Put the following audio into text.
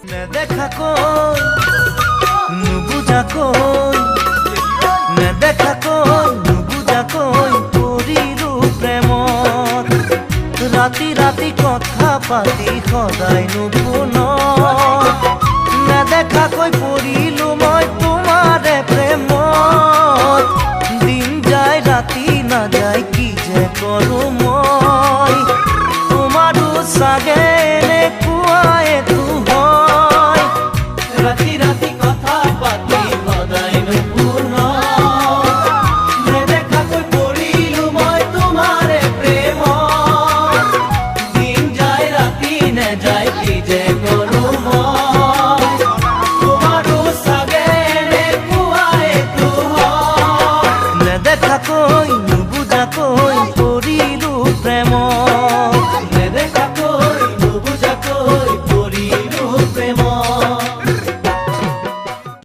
নেদেখাকৈ নুবুজাকৈ নেদেখাকৈ নুবুজাকৈ পৰিলো প্ৰেমত ৰাতি ৰাতি কথা পাতি সদায় নুশুন নেদেখাকৈ